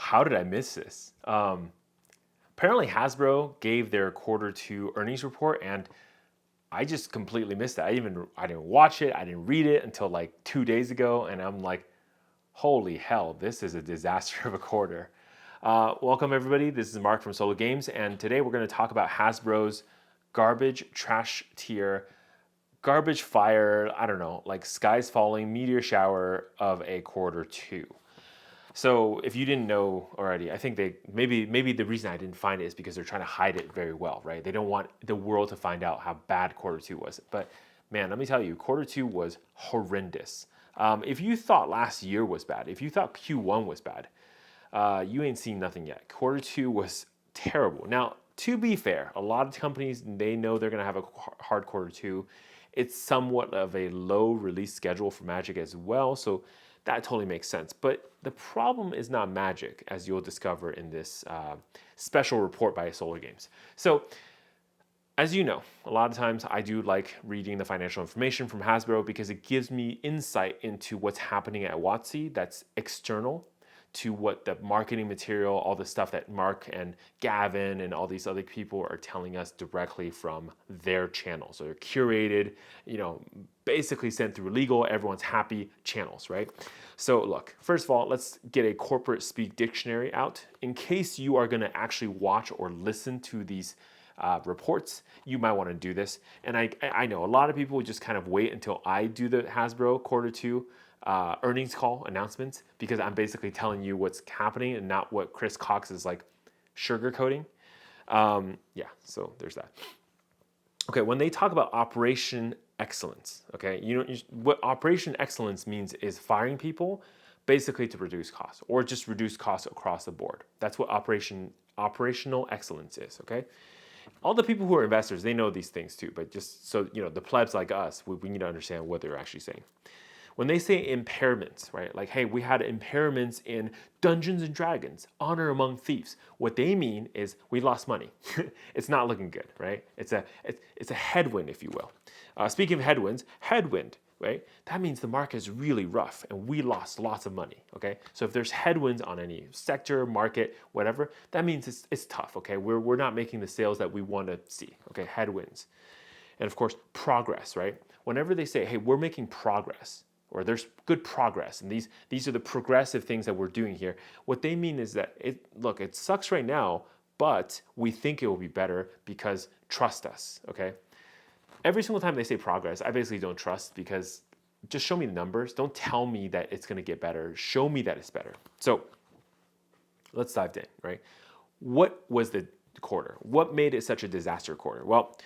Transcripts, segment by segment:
how did I miss this? Apparently Hasbro gave their quarter two earnings report, and I just completely missed it. I didn't watch it. I didn't read it until like 2 days ago, and I'm like, holy hell, this is a disaster of a quarter. Welcome everybody. This is Mark from Solo Games, and today we're going to talk about Hasbro's garbage trash tier, garbage fire. I don't know, like skies falling, meteor shower of a quarter two. So if you didn't know already, I think maybe the reason I didn't find it is because they're trying to hide it very well, right? They don't want the world to find out how bad quarter two was. But man, let me tell you, quarter two was horrendous. If you thought last year was bad, if you thought Q1 was bad, you ain't seen nothing yet. Quarter two was terrible. Now, to be fair, a lot of companies, they know they're going to have a hard quarter two. It's somewhat of a low release schedule for Magic as well, so that totally makes sense. But the problem is not Magic, as you'll discover in this special report by Solar Games. So, as you know, a lot of times I do like reading the financial information from Hasbro because it gives me insight into what's happening at WotC that's external to what the marketing material, all the stuff that Mark and Gavin and all these other people are telling us directly from their channels. So they're curated, basically sent through legal, everyone's happy channels, right? So look, first of all, let's get a corporate speak dictionary out. In case you are gonna actually watch or listen to these reports, you might wanna do this. And I know a lot of people just kind of wait until I do the Hasbro quarter two earnings call announcements because I'm basically telling you what's happening and not what Chris Cox is like sugarcoating. So there's that. Okay, when they talk about operation excellence, okay, what operation excellence means is firing people basically to reduce costs or just reduce costs across the board. That's what operational excellence is, okay? All the people who are investors, they know these things too, but just so the plebs like us, we need to understand what they're actually saying. When they say impairments, right? Like, hey, we had impairments in Dungeons and Dragons, Honor Among Thieves. What they mean is we lost money. It's not looking good, right? It's a headwind, if you will. Speaking of headwinds, right? That means the market is really rough and we lost lots of money, okay? So if there's headwinds on any sector, market, whatever, that means it's tough, okay? We're not making the sales that we want to see, okay? Headwinds. And of course, progress, right? Whenever they say, hey, we're making progress, or there's good progress, and these are the progressive things that we're doing here. What they mean is that it sucks right now, but we think it will be better because trust us, okay? Every single time they say progress, I basically don't trust because just show me the numbers. Don't tell me that it's gonna get better. Show me that it's better. So let's dive in, right? What was the quarter? What made it such a disaster quarter? Well,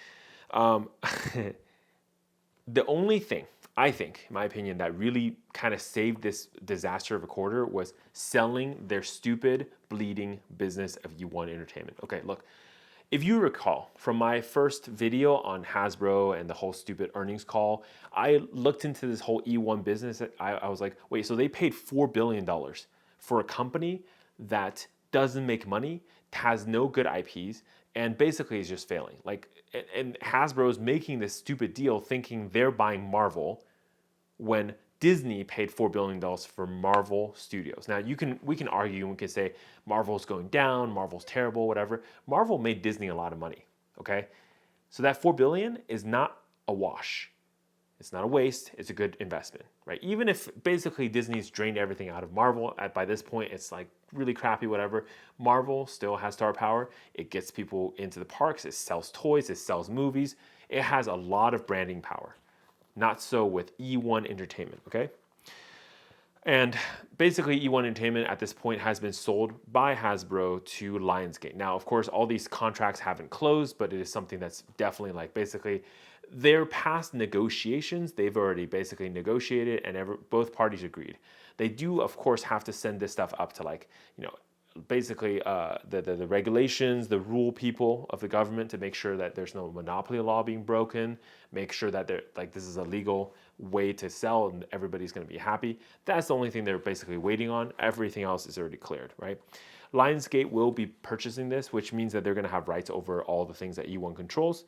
the only thing, I think, in my opinion, that really kind of saved this disaster of a quarter was selling their stupid, bleeding business of E1 Entertainment. Okay, look, if you recall from my first video on Hasbro and the whole stupid earnings call, I looked into this whole E1 business. I was like, wait, so they paid $4 billion for a company that doesn't make money, has no good IPs, and basically is just failing. And Hasbro is making this stupid deal thinking they're buying Marvel when Disney paid $4 billion for Marvel Studios. Now we can argue and we can say Marvel's going down, Marvel's terrible, whatever. Marvel made Disney a lot of money, okay? So that $4 billion is not a wash. It's not a waste, it's a good investment, right? Even if basically Disney's drained everything out of Marvel, by this point it's like really crappy, whatever, Marvel still has star power. It gets people into the parks, it sells toys, it sells movies. It has a lot of branding power. Not so with E1 Entertainment, okay? And basically E1 Entertainment at this point has been sold by Hasbro to Lionsgate. Now, of course, all these contracts haven't closed, but it is something that's definitely like basically their past negotiations, they've already basically negotiated and both parties agreed. They do, of course, have to send this stuff up to basically the regulations, the rule people of the government to make sure that there's no monopoly law being broken, make sure that this is a legal way to sell and everybody's going to be happy. That's the only thing they're basically waiting on. Everything else is already cleared, right? Lionsgate will be purchasing this, which means that they're going to have rights over all the things that E1 controls.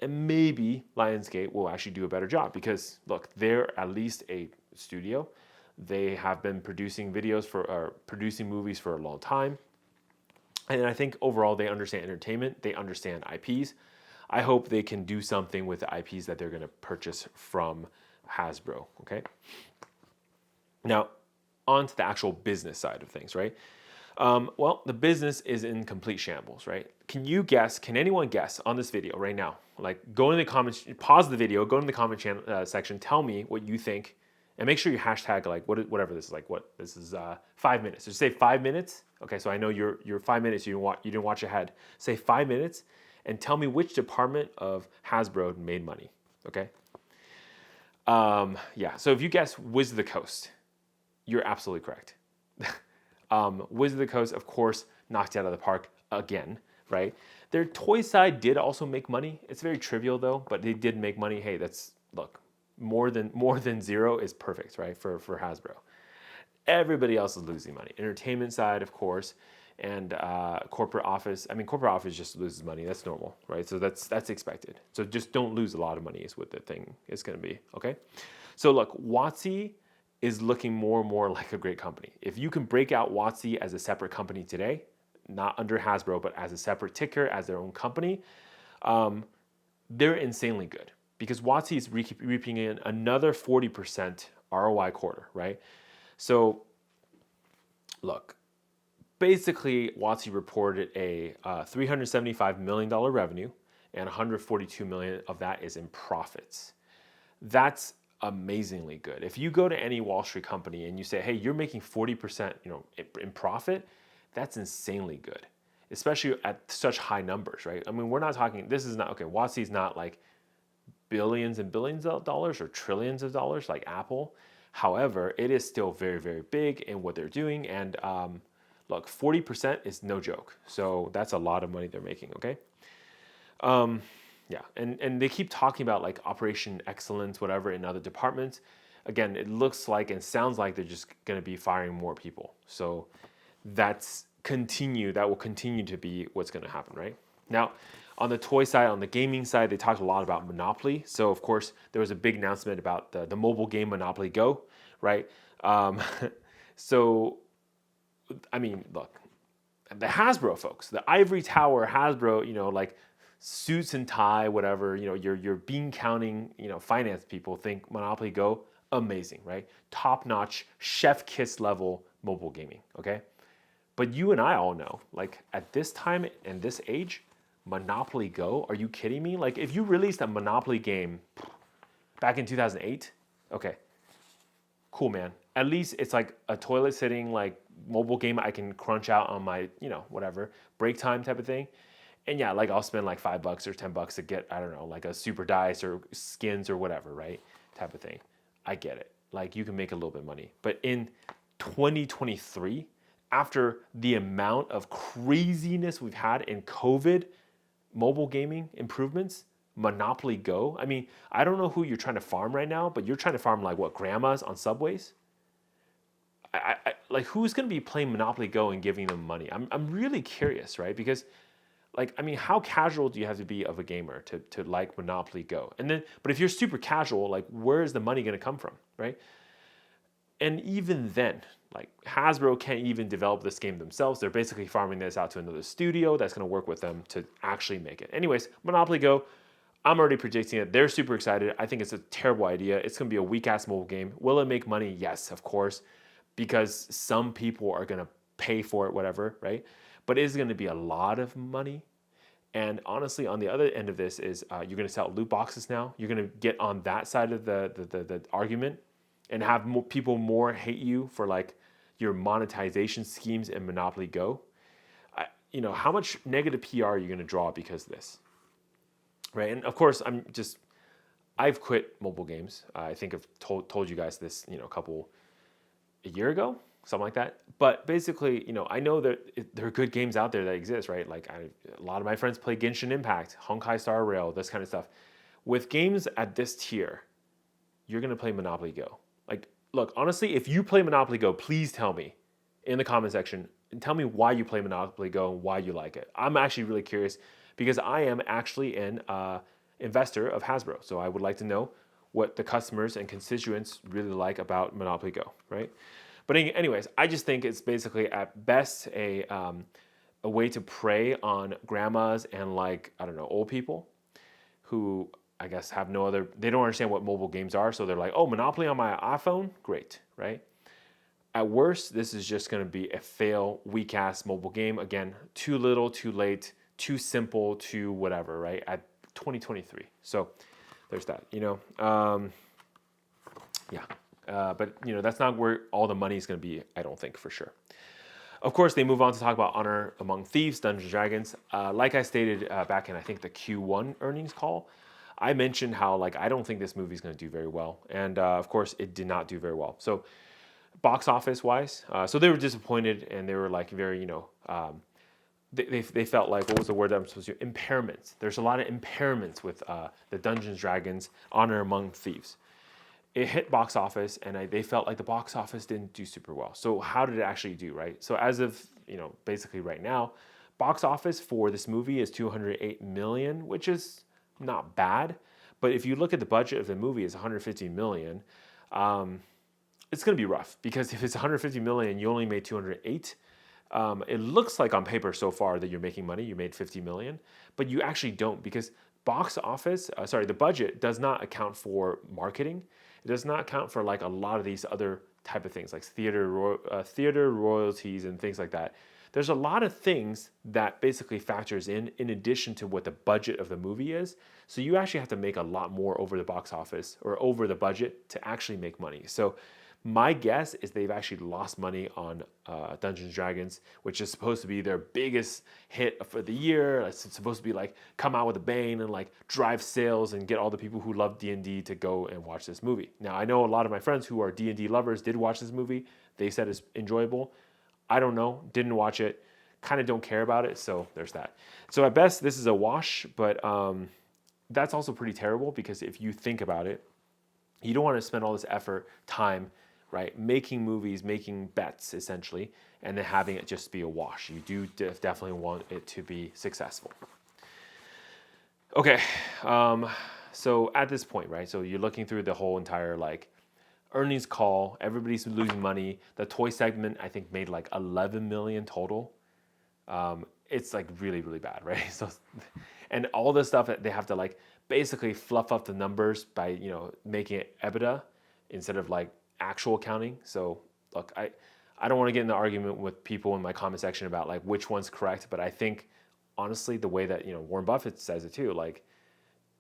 And maybe Lionsgate will actually do a better job because, look, they're at least a studio They have been producing producing movies for a long time. And I think overall they understand entertainment, they understand IPs. I hope they can do something with the IPs that they're going to purchase from Hasbro, okay? Now, on to the actual business side of things, right? Well, the business is in complete shambles, right? Can anyone guess on this video right now? Like, go in the comments, pause the video, go in the comment section, tell me what you think, and make sure you hashtag like whatever this is, like what this is 5 minutes. Just say 5 minutes. Okay, so I know you're 5 minutes. You didn't watch ahead. Say 5 minutes, and tell me which department of Hasbro made money. Okay. Yeah. So if you guess Wizard of the Coast, you're absolutely correct. Wizard of the Coast, of course, knocked it out of the park again, right? Their toy side did also make money. It's very trivial though, but they did make money. Hey, look, more than zero is perfect, right? For Hasbro. Everybody else is losing money. Entertainment side, of course, and corporate office. I mean, corporate office just loses money. That's normal, right? So that's expected. So just don't lose a lot of money is what the thing is going to be, okay? So look, WotC is looking more and more like a great company. If you can break out WotC as a separate company today, not under Hasbro, but as a separate ticker, as their own company, they're insanely good because WotC is reaping in another 40% ROI quarter, right? So look, basically WotC reported a $375 million revenue and $142 million of that is in profits. That's amazingly good. If you go to any Wall Street company and you say, hey, you're making 40%, in profit, that's insanely good, especially at such high numbers, right? I mean, we're not talking, WotC is not like billions and billions of dollars or trillions of dollars like Apple. However, it is still very, very big in what they're doing. And look, 40% is no joke. So that's a lot of money they're making, okay? Yeah, and they keep talking about like operation excellence, whatever, in other departments. Again, it looks like and sounds like they're just going to be firing more people. So that will continue to be what's going to happen, right? Now, on the toy side, on the gaming side, they talked a lot about Monopoly. So of course, there was a big announcement about the mobile game Monopoly Go, right? So, I mean, look, the Hasbro folks, the ivory tower Hasbro, like suits and tie, whatever, your bean counting, finance people think Monopoly Go, amazing, right? Top notch, chef kiss level mobile gaming, okay? But you and I all know, like at this time and this age, Monopoly Go, are you kidding me? Like if you released a Monopoly game back in 2008, okay, cool, man. At least it's like a toilet sitting, like mobile game I can crunch out on my, whatever, break time type of thing. And yeah, like I'll spend like $5 or $10 to get, I don't know, like a super dice or skins or whatever, right? Type of thing. I get it. Like you can make a little bit of money. But in 2023, after the amount of craziness we've had in COVID, mobile gaming improvements, Monopoly Go. I mean, I don't know who you're trying to farm right now, but you're trying to farm like what, grandmas on subways? Like who's going to be playing Monopoly Go and giving them money? I'm really curious, right? Because like, I mean, how casual do you have to be of a gamer to like Monopoly Go? And then, but if you're super casual, like where is the money going to come from, right? And even then, like Hasbro can't even develop this game themselves. They're basically farming this out to another studio that's going to work with them to actually make it. Anyways, Monopoly Go, I'm already predicting it. They're super excited. I think it's a terrible idea. It's going to be a weak-ass mobile game. Will it make money? Yes, of course, because some people are going to pay for it, whatever, right? But is it going to be a lot of money? And honestly, on the other end of this is you're going to sell loot boxes now. You're going to get on that side of the argument and have people more hate you for like your monetization schemes in Monopoly Go. How much negative PR are you going to draw because of this? Right. And of course, I've quit mobile games. I think I've told you guys this, a year ago, something like that. But basically, I know that there are good games out there that exist, right? Like a lot of my friends play Genshin Impact, Honkai Star Rail, this kind of stuff. With games at this tier, you're going to play Monopoly Go. Like, look, honestly, if you play Monopoly Go, please tell me in the comment section and tell me why you play Monopoly Go and why you like it. I'm actually really curious because I am actually an investor of Hasbro. So I would like to know what the customers and constituents really like about Monopoly Go, right? But anyways, I just think it's basically at best a way to prey on grandmas and like, I don't know, old people who I guess have no other, they don't understand what mobile games are. So they're like, oh, Monopoly on my iPhone? Great, right? At worst, this is just going to be a fail, weak-ass mobile game. Again, too little, too late, too simple, too whatever, right? At 2023. So there's that, but, that's not where all the money is going to be, I don't think, for sure. Of course, they move on to talk about Honor Among Thieves, Dungeons & Dragons. Like I stated back in, I think, the Q1 earnings call, I mentioned how, like, I don't think this movie is going to do very well. And, of course, it did not do very well. So box office wise, so they were disappointed and they were like very, they felt like, what was the word that I'm supposed to use? Impairments. There's a lot of impairments with the Dungeons Dragons Honor Among Thieves. It hit box office and they felt like the box office didn't do super well. So how did it actually do, right? So as of, basically right now, box office for this movie is $208 million, which is not bad. But if you look at the budget of the movie, it's $150 million. It's going to be rough because if it's $150 million, you only made 208. It looks like on paper so far that you're making money. You made $50 million, but you actually don't because the budget does not account for marketing. It does not account for like a lot of these other type of things like theater royalties and things like that. There's a lot of things that basically factors in addition to what the budget of the movie is. So you actually have to make a lot more over the box office or over the budget to actually make money. So my guess is they've actually lost money on Dungeons & Dragons, which is supposed to be their biggest hit for the year. It's supposed to be like come out with a bang and like drive sales and get all the people who love D&D to go and watch this movie. Now, I know a lot of my friends who are D&D lovers did watch this movie. They said it's enjoyable. I don't know, didn't watch it, kind of don't care about it, so there's that. So at best, this is a wash, but that's also pretty terrible because if you think about it, you don't want to spend all this effort, time, right, making movies, making bets, essentially, and then having it just be a wash. You do definitely want it to be successful. Okay, so at this point, right, so you're looking through the whole entire, like, earnings call, everybody's losing money. The toy segment, I think, made like 11 million total. It's like really, really bad, right? So, and all the stuff that they have to like basically fluff up the numbers by, making it EBITDA instead of like actual accounting. So look, I don't want to get in the argument with people in my comment section about like which one's correct, but I think honestly, the way that, Warren Buffett says it too, like,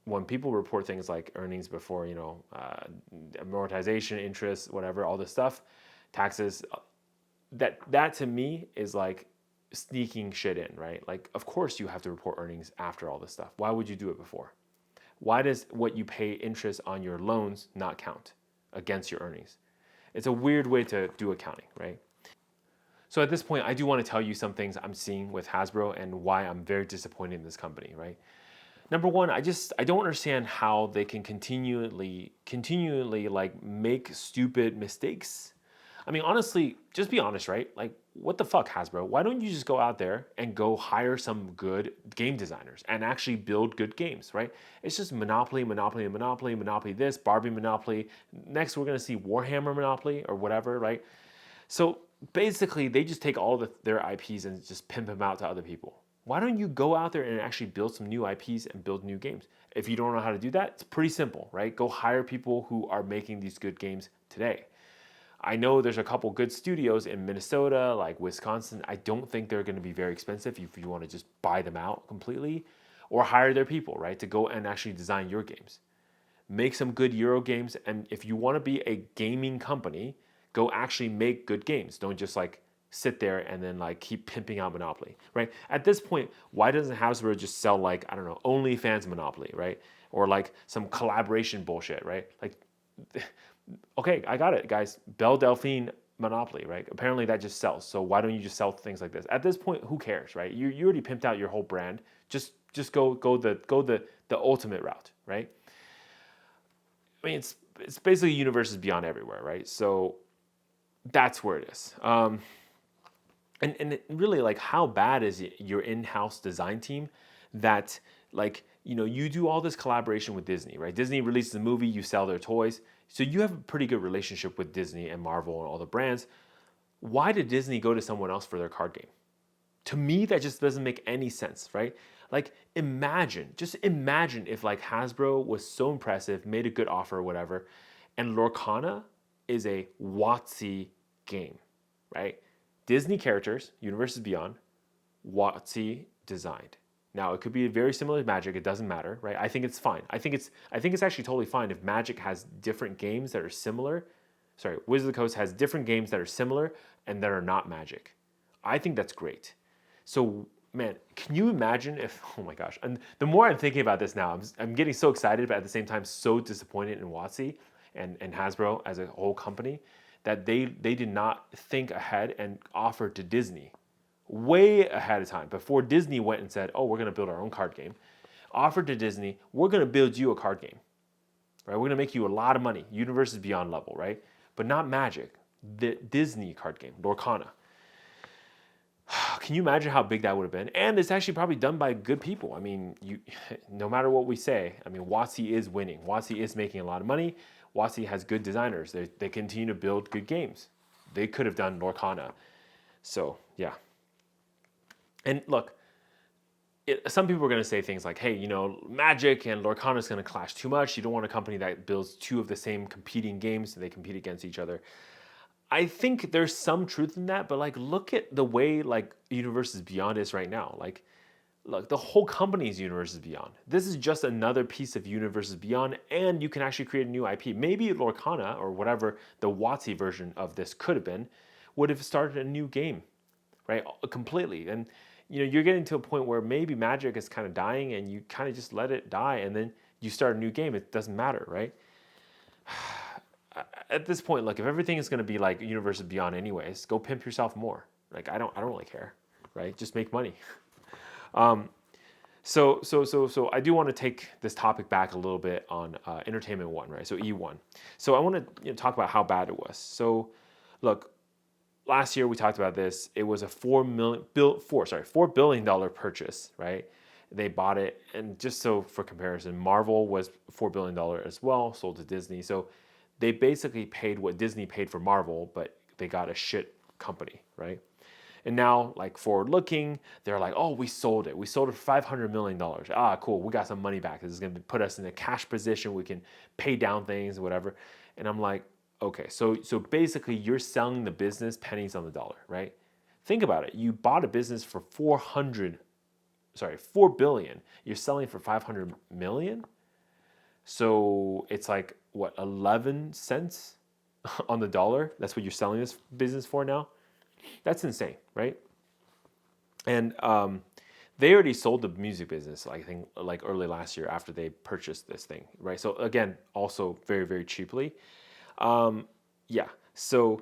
when people report things like earnings before, amortization, interest, whatever, all this stuff, taxes, that to me is like sneaking shit in, right? Like, of course you have to report earnings after all this stuff. Why would you do it before? Why does what you pay interest on your loans not count against your earnings? It's a weird way to do accounting, right? So at this point, I do want to tell you some things I'm seeing with Hasbro and why I'm very disappointed in this company, right? Number one, I don't understand how they can continually like make stupid mistakes. I mean, honestly, just be honest, right? Like, what the fuck, Hasbro? Why don't you just go out there and go hire some good game designers and actually build good games, right? It's just Monopoly this, Barbie Monopoly. Next, we're going to see Warhammer Monopoly or whatever, right? So basically, they just take all their IPs and just pimp them out to other people. Why don't you go out there and actually build some new IPs and build new games? If you don't know how to do that, it's pretty simple, right? Go hire people who are making these good games today. I know there's a couple good studios in Minnesota, like Wisconsin. I don't think they're going to be very expensive if you want to just buy them out completely or hire their people, right, to go and actually design your games. Make some good Euro games, and if you want to be a gaming company, go actually make good games. Don't just like sit there and then like keep pimping out Monopoly, right? At this point, why doesn't Hasbro just sell like, I don't know, OnlyFans Monopoly, right? Or like some collaboration bullshit, right? Like, okay, I got it, guys. Belle Delphine Monopoly, right? Apparently that just sells. So why don't you just sell things like this? At this point, who cares, right? You already pimped out your whole brand. Just go the ultimate route, right? I mean, it's basically universes beyond everywhere, right? So that's where it is. And really, like, how bad is your in-house design team that, like, you do all this collaboration with Disney, right? Disney releases a movie, you sell their toys. So you have a pretty good relationship with Disney and Marvel and all the brands. Why did Disney go to someone else for their card game? To me, that just doesn't make any sense, right? Like just imagine if like Hasbro was so impressive, made a good offer or whatever, and Lorcana is a WotC game, right? Disney characters, Universes Beyond, WotC designed. Now it could be very similar to Magic. It doesn't matter, right? I think it's fine. I think it's actually totally fine if Magic has different games that are similar. Sorry, Wizards of the Coast has different games that are similar and that are not Magic. I think that's great. So man, can you imagine if? Oh my gosh! And the more I'm thinking about this now, I'm getting so excited, but at the same time so disappointed in WotC and Hasbro as a whole company that they did not think ahead and offer to Disney way ahead of time, before Disney went and said, oh, we're going to build our own card game, offered to Disney, we're going to build you a card game, right? We're going to make you a lot of money, Universes Beyond level, right? But not Magic, the Disney card game, Lorcana. Can you imagine how big that would have been? And it's actually probably done by good people. I mean, no matter what we say, I mean, WotC is winning. WotC is making a lot of money. WotC has good designers. They continue to build good games. They could have done Lorcana. So, yeah. And look, some people are going to say things like, hey, Magic and Lorcana is going to clash too much. You don't want a company that builds two of the same competing games so they compete against each other. I think there's some truth in that, but like, look at the way like Universes Beyond is right now. Like, look, the whole company is Universes Beyond. This is just another piece of Universes Beyond, and you can actually create a new IP. Maybe Lorcana, or whatever the WotC version of this could have been, would have started a new game, right? Completely. And you're getting to a point where maybe Magic is kind of dying and you kind of just let it die and then you start a new game. It doesn't matter, right? At this point, look, if everything is going to be like Universes Beyond anyways, go pimp yourself more. Like, I don't really care, right? Just make money. So I do want to take this topic back a little bit on Entertainment One, right? So E1. So I want to talk about how bad it was. So look, last year we talked about this. It was a $4 billion purchase, right? They bought it, and just so for comparison, Marvel was $4 billion as well, sold to Disney. So they basically paid what Disney paid for Marvel, but they got a shit company, right? And now, like, forward looking, they're like, oh, we sold it. We sold it for $500 million. Ah, cool. We got some money back. This is going to put us in a cash position. We can pay down things, whatever. And I'm like, okay, so basically you're selling the business pennies on the dollar, right? Think about it. You bought a business for $4 billion. You're selling for $500 million. So it's like, what, 11 cents on the dollar? That's what you're selling this business for now? That's insane, right? And they already sold the music business, I think, like early last year after they purchased this thing, right? So again, also very, very cheaply. Yeah. So,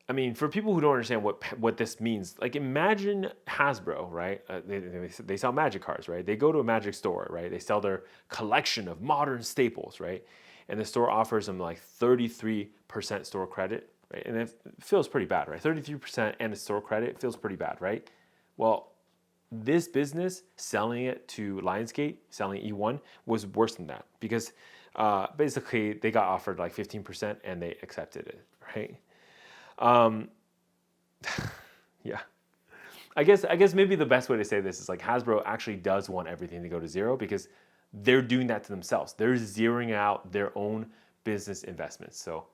I mean, for people who don't understand what this means, like, imagine Hasbro, right? They sell Magic cards, right? They go to a Magic store, right? They sell their collection of modern staples, right? And the store offers them like 33% store credit, right? And it feels pretty bad, right? 33% and a store credit feels pretty bad, right? Well, this business, selling it to Lionsgate, selling E1, was worse than that, because basically they got offered like 15% and they accepted it, right? Yeah. I guess maybe the best way to say this is like Hasbro actually does want everything to go to zero, because they're doing that to themselves. They're zeroing out their own business investments. So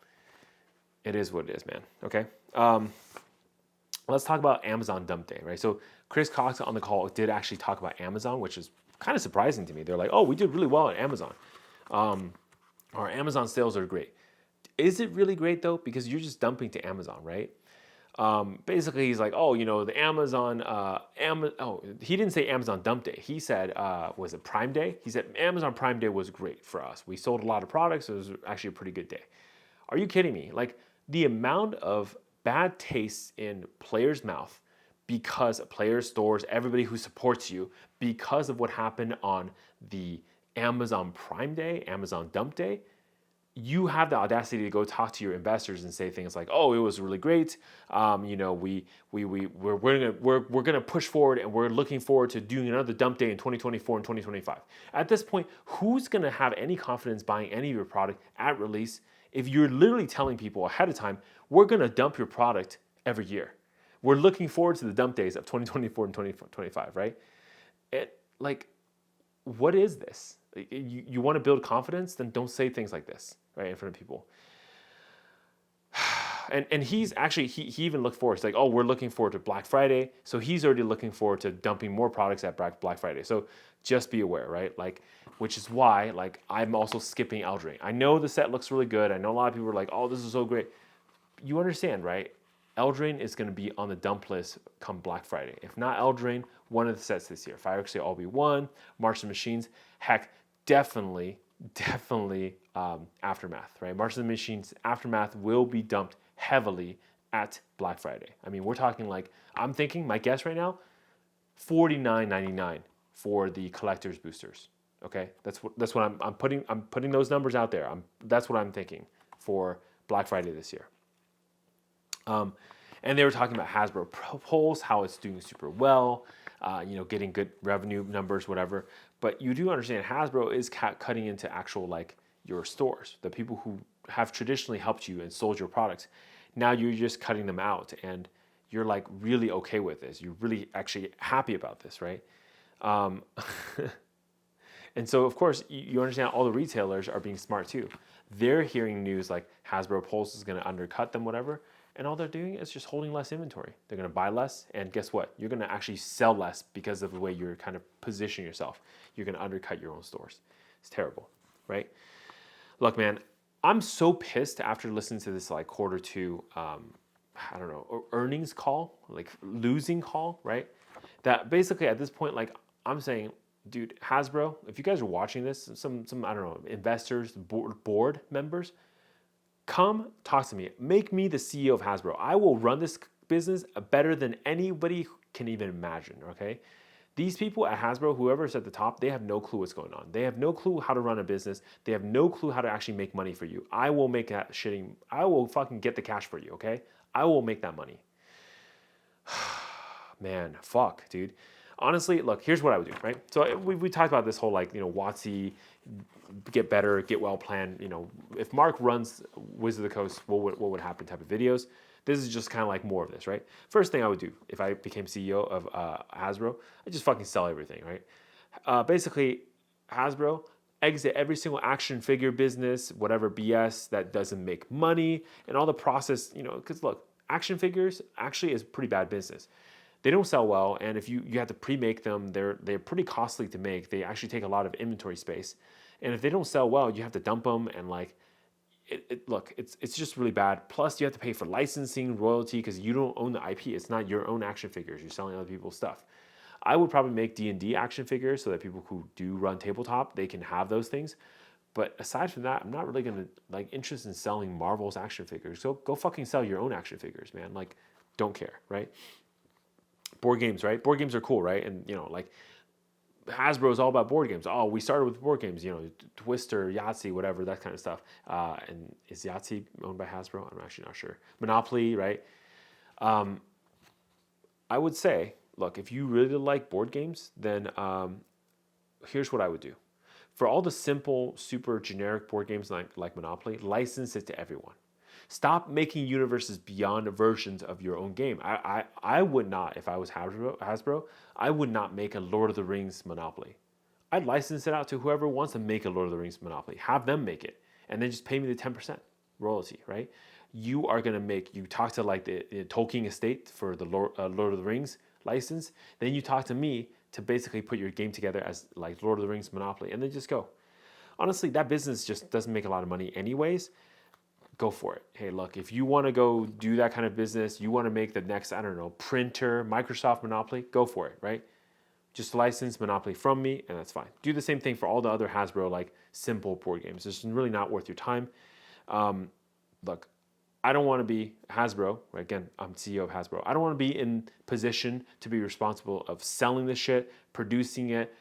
it is what it is, man. Okay. Let's talk about Amazon dump day, right? So Chris Cox on the call did actually talk about Amazon, which is kind of surprising to me. They're like, oh, we did really well at Amazon. Our Amazon sales are great. Is it really great though? Because you're just dumping to Amazon, right? Basically, he's like, oh, the Amazon, he didn't say Amazon dump day. He said, was it Prime Day? He said Amazon Prime Day was great for us. We sold a lot of products. It was actually a pretty good day. Are you kidding me? Like, the amount of bad taste in players' mouth because players, stores, everybody who supports you, because of what happened on the Amazon Prime Day, Amazon dump day, you have the audacity to go talk to your investors and say things like, "Oh, it was really great. We're gonna push forward, and we're looking forward to doing another dump day in 2024 and 2025." At this point, who's gonna have any confidence buying any of your product at release if you're literally telling people ahead of time, "We're gonna dump your product every year. We're looking forward to the dump days of 2024 and 2025," right? What is this? You want to build confidence? Then don't say things like this, right, in front of people. And he's actually, he even looked forward. He's like, "Oh, we're looking forward to Black Friday." So he's already looking forward to dumping more products at Black Friday. So just be aware, right? Which is why, I'm also skipping Eldraine. I know the set looks really good. I know a lot of people are like, "Oh, this is so great." You understand, right? Eldraine is going to be on the dump list come Black Friday. If not Eldraine, one of the sets this year. Fire Exia All-Be-One, March of the Machines, heck, definitely Aftermath, right? March of the Machines Aftermath will be dumped heavily at Black Friday. I mean, we're talking I'm thinking, my guess right now, $49.99 for the collector's boosters. Okay, that's what I'm putting those numbers out there. That's what I'm thinking for Black Friday this year. And they were talking about Hasbro Pulse, how it's doing super well, getting good revenue numbers, whatever. But you do understand Hasbro is cutting into actual your stores, the people who have traditionally helped you and sold your products. Now you're just cutting them out, and you're really okay with this. You're really actually happy about this, right? And so, of course, you understand all the retailers are being smart too. They're hearing news like Hasbro Pulse is going to undercut them, whatever. And all they're doing is just holding less inventory. They're going to buy less, and guess what? You're going to actually sell less because of the way you're kind of positioning yourself. You're going to undercut your own stores. It's terrible, right? Look, man, I'm so pissed after listening to this quarter two, earnings call, losing call, right? That basically at this point, I'm saying, dude, Hasbro, if you guys are watching this, some investors, board members, come talk to me. Make me the CEO of Hasbro. I will run this business better than anybody can even imagine, okay? These people at Hasbro, whoever's at the top, they have no clue what's going on. They have no clue how to run a business. They have no clue how to actually make money for you. I will make that I will fucking get the cash for you, okay? I will make that money. Man, fuck, dude. Honestly, look, here's what I would do, right? So we talked about this whole WotC, get better, get well planned. If Mark runs Wizard of the Coast, what would happen type of videos. This is just kind of more of this, right? First thing I would do if I became CEO of Hasbro, I'd just fucking sell everything, right? Basically, Hasbro, exit every single action figure business, whatever BS that doesn't make money, and all the process, because look, action figures actually is pretty bad business. They don't sell well, and if you have to pre-make them, they're pretty costly to make. They actually take a lot of inventory space, and if they don't sell well, you have to dump them, and it's just really bad. Plus, you have to pay for licensing, royalty, because you don't own the IP. It's not your own action figures. You're selling other people's stuff. I would probably make D&D action figures so that people who do run tabletop, they can have those things. But aside from that, I'm not really gonna interested in selling Marvel's action figures. So go fucking sell your own action figures, man. Don't care, right? Board games, right? Board games are cool, right? And Hasbro is all about board games. Oh, we started with board games, Twister, Yahtzee, whatever, that kind of stuff. And is Yahtzee owned by Hasbro? I'm actually not sure. Monopoly, right? I would say, look, if you really like board games, then here's what I would do. For all the simple, super generic board games like Monopoly, license it to everyone. Stop making universes beyond versions of your own game. I would not, if I was Hasbro, I would not make a Lord of the Rings Monopoly. I'd license it out to whoever wants to make a Lord of the Rings Monopoly. Have them make it, and then just pay me the 10% royalty, right? You are gonna you talk to the Tolkien estate for the Lord of the Rings license, then you talk to me to basically put your game together as Lord of the Rings Monopoly, and then just go. Honestly, that business just doesn't make a lot of money anyways. Go for it. Hey, look, if you want to go do that kind of business, you want to make the next, printer, Microsoft Monopoly, go for it, right? Just license Monopoly from me, and that's fine. Do the same thing for all the other Hasbro, simple board games. It's really not worth your time. Look, I don't want to be Hasbro. Right? Again, I'm CEO of Hasbro. I don't want to be in position to be responsible of selling this shit, producing it,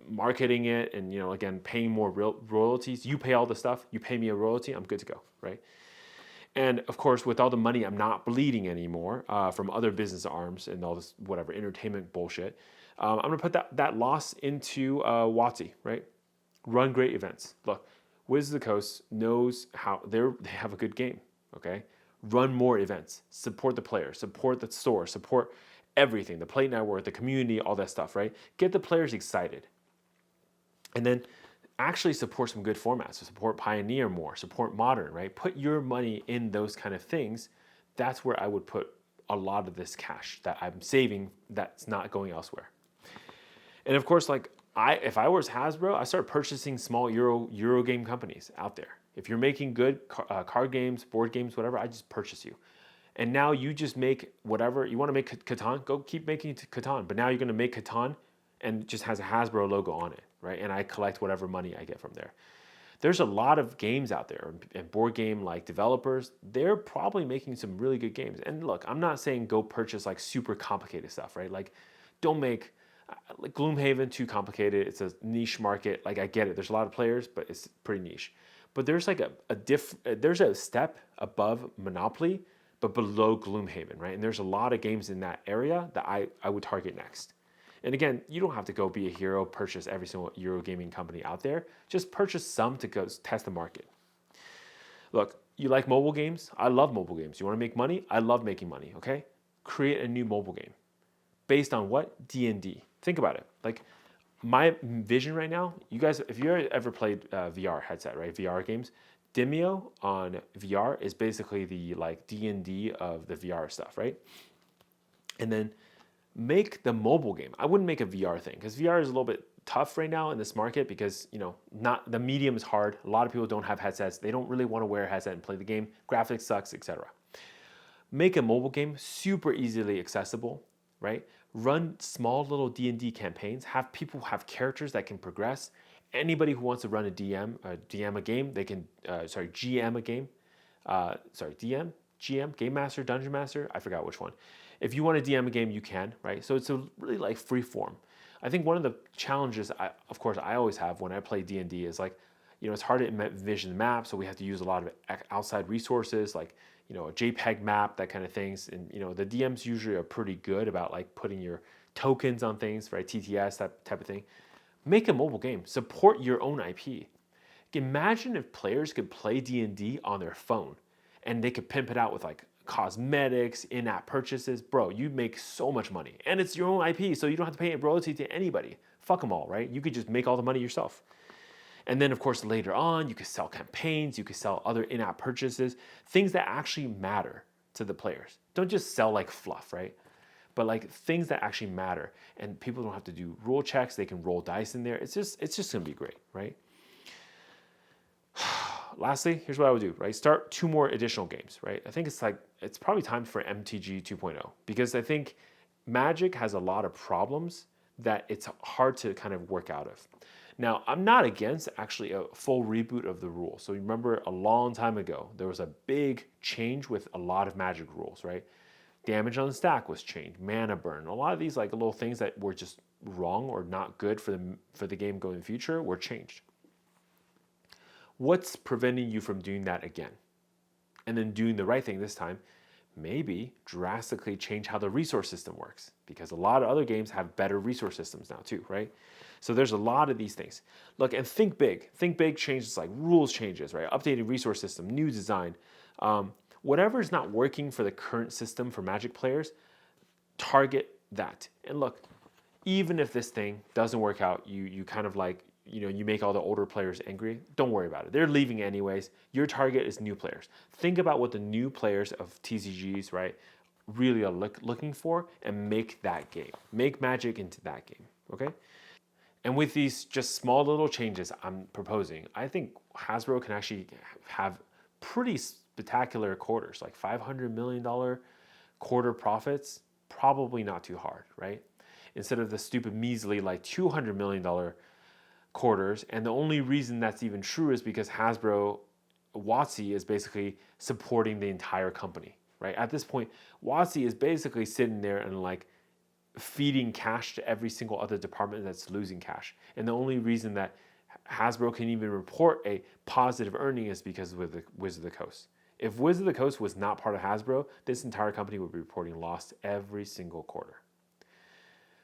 marketing it and, again, paying more royalties. You pay all the stuff, you pay me a royalty, I'm good to go, right? And of course, with all the money I'm not bleeding anymore from other business arms and all this whatever entertainment bullshit, I'm gonna put that loss into WotC, right? Run great events. Look, Wizards of the Coast knows how they have a good game, okay? Run more events, support the players, support the store, support everything, the Play Network, the community, all that stuff, right? Get the players excited. And then actually support some good formats. So support Pioneer more, support Modern, right? Put your money in those kind of things. That's where I would put a lot of this cash that I'm saving that's not going elsewhere. And of course, like if I was Hasbro, I start purchasing small Euro game companies out there. If you're making good card games, board games, whatever, I just purchase you. And now you just make whatever you want to make Catan, go keep making Catan. But now you're going to make Catan and it just has a Hasbro logo on it, right? And I collect whatever money I get from there. There's a lot of games out there and board game like developers. They're probably making some really good games. And look, I'm not saying go purchase like super complicated stuff, right? Like don't make like Gloomhaven too complicated. It's a niche market. Like I get it. There's a lot of players, but it's pretty niche. But there's like there's a step above Monopoly, but below Gloomhaven, right? And there's a lot of games in that area that I would target next. And again, you don't have to go be a hero, purchase every single Euro gaming company out there. Just purchase some to go test the market. Look, you like mobile games? I love mobile games. You want to make money? I love making money, okay? Create a new mobile game. Based on what? D&D. Think about it. Like my vision right now, you guys, if you ever played VR headset, right? VR games, Demio on VR is basically the like D&D of the VR stuff, right? And then make the mobile game. I wouldn't make a VR thing because VR is a little bit tough right now in this market because, not the medium is hard. A lot of people don't have headsets. They don't really want to wear a headset and play the game. Graphics sucks, etc. Make a mobile game super easily accessible, right? Run small little D&D campaigns. Have people have characters that can progress. Anybody who wants to run a DM a game, they can, GM a game. GM, Game Master, Dungeon Master, I forgot which one. If you want to DM a game, you can, right? So it's a really like free form. I think one of the challenges, I always have when I play D&D is like, it's hard to envision the map, so we have to use a lot of outside resources, like, a JPEG map, that kind of things. And, the DMs usually are pretty good about like putting your tokens on things, right? TTS, that type of thing. Make a mobile game. Support your own IP. Imagine if players could play D&D on their phone and they could pimp it out with like cosmetics, in-app purchases. Bro, you make so much money. And it's your own IP, so you don't have to pay a royalty to anybody. Fuck them all, right? You could just make all the money yourself. And then, of course, later on, you could sell campaigns, you could sell other in-app purchases, things that actually matter to the players. Don't just sell like fluff, right? But like things that actually matter. And people don't have to do rule checks. They can roll dice in there. It's just going to be great, right? Lastly, here's what I would do, right? Start 2 more additional games, right? I think it's probably time for MTG 2.0 because I think Magic has a lot of problems that it's hard to kind of work out of. Now, I'm not against actually a full reboot of the rules. So remember a long time ago, there was a big change with a lot of Magic rules, right? Damage on the stack was changed, mana burn. A lot of these like little things that were just wrong or not good for the game going in the future were changed. What's preventing you from doing that again? And then doing the right thing this time, maybe drastically change how the resource system works because a lot of other games have better resource systems now too, right? So there's a lot of these things. Look, and think big. Think big changes like rules changes, right? Updated resource system, new design. Whatever is not working for the current system for Magic players, target that. And look, even if this thing doesn't work out, you kind of like, you make all the older players angry, don't worry about it. They're leaving anyways. Your target is new players. Think about what the new players of TCGs, right, really are looking for and make that game. Make Magic into that game, okay? And with these just small little changes I'm proposing, I think Hasbro can actually have pretty spectacular quarters, like $500 million quarter profits, probably not too hard, right? Instead of the stupid measly like $200 million quarters. And the only reason that's even true is because Hasbro WotC is basically supporting the entire company, right? At this point, WotC is basically sitting there and like feeding cash to every single other department that's losing cash. And the only reason that Hasbro can even report a positive earning is because of the Wizard of the Coast. If Wizard of the Coast was not part of Hasbro, this entire company would be reporting loss every single quarter.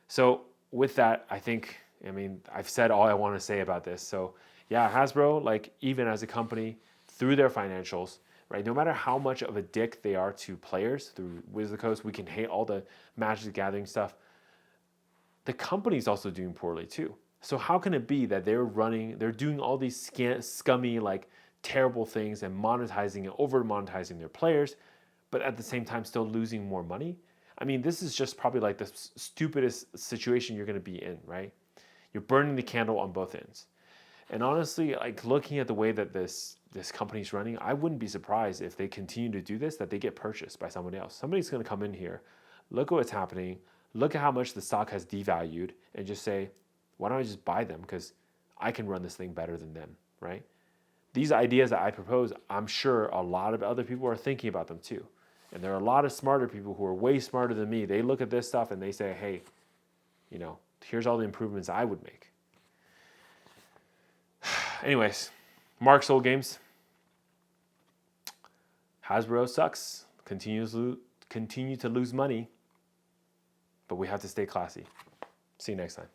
So with that, I've said all I want to say about this. So yeah, Hasbro, like even as a company, through their financials, right? No matter how much of a dick they are to players through Wizard of the Coast, we can hate all the Magic the Gathering stuff. The company's also doing poorly too. So how can it be that they're doing all these scummy, like terrible things and monetizing and over monetizing their players, but at the same time still losing more money? I mean, this is just probably like the stupidest situation you're going to be in, right? You're burning the candle on both ends. And honestly, like looking at the way that this company's running, I wouldn't be surprised if they continue to do this, that they get purchased by somebody else. Somebody's going to come in here, look at what's happening, look at how much the stock has devalued, and just say, why don't I just buy them? Because I can run this thing better than them, right? These ideas that I propose, I'm sure a lot of other people are thinking about them too. And there are a lot of smarter people who are way smarter than me. They look at this stuff and they say, hey, here's all the improvements I would make. Anyways, Mark sold games. Hasbro sucks. Continue to lose money. But we have to stay classy. See you next time.